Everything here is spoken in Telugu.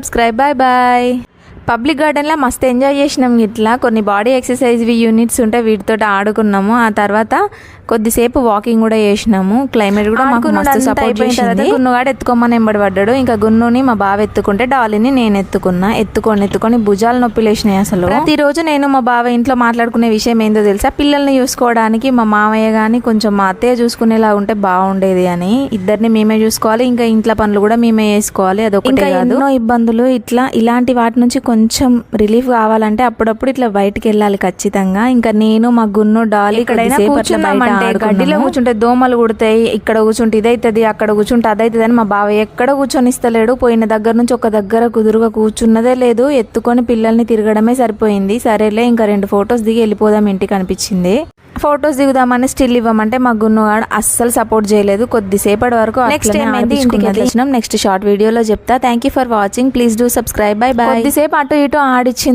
సబ్స్క్రైబ్. Bye bye. పబ్లిక్ గార్డెన్లో మస్తు ఎంజాయ్ చేసినాం. ఇట్లా కొన్ని బాడీ ఎక్సర్సైజ్ యూనిట్స్ ఉంటే వీటితో ఆడుకున్నాము. ఆ తర్వాత కొద్దిసేపు వాకింగ్ కూడా చేసినాము. క్లైమేట్ కూడా మాకు మస్తు సపోర్ట్ చేసింది. గున్నుగాడు ఎత్తుకోమని ఎంబడి పడ్డాడు. ఇంకా గున్నుని మా బావ ఎత్తుకుంటే డాలీని నేను ఎత్తుకొని భుజాలు నొప్పి లేచినాయి. అసలు ప్రతిరోజు నేను మా బావ ఇంట్లో మాట్లాడుకునే విషయం ఏందో తెలుసా, పిల్లల్ని చూసుకోవడానికి మా మామయ్య కానీ కొంచెం మా అత్తయ్య చూసుకునేలా ఉంటే బాగుండేది అని. ఇద్దరిని మేమే చూసుకోవాలి, ఇంకా ఇంట్లో పనులు కూడా మేమే చేసుకోవాలి. అదొకటి ఎన్నో ఇబ్బందులు. ఇలాంటి వాటి నుంచి కొంచెం రిలీఫ్ కావాలంటే అప్పుడప్పుడు ఇట్లా బయటికి వెళ్ళాలి ఖచ్చితంగా. ఇంకా నేను మా గున్ను డాలీ ఎక్కడైనా కూర్చున్నామంటే గడ్డిలో కూర్చుంటే దోమలు కుడతాయి, ఇక్కడ కూర్చుంటే ఇదైతుంది, అక్కడ కూర్చుంటే అదైతుంది అని మా బావ ఎక్కడ కూర్చొని ఇస్తలేడు. పోయిన దగ్గర నుంచి ఒక దగ్గర కుదురుగా కూర్చున్నదే లేదు. ఎత్తుకొని పిల్లల్ని తిరగడమే సరిపోయింది. సరేలే ఇంకా 2 ఫొటోస్ దిగి వెళ్ళిపోదాం ఇంటికి అనిపించింది. ఫొటోస్ దిగుదామని స్టిల్ ఇవ్వమంటే మా గున్నుగాడు అస్సలు సపోర్ట్ చేయలేదు. కొద్దిసేపటి వరకు నెక్స్ట్ ఏమైంది ఇంటికి వచ్చినాం. నెక్స్ట్ షార్ట్ వీడియోలో చెప్తా. Thank you for watching. Please do subscribe. Bye bye. కొద్దిసేపు అటు ఇటు ఆడిచ్చింది.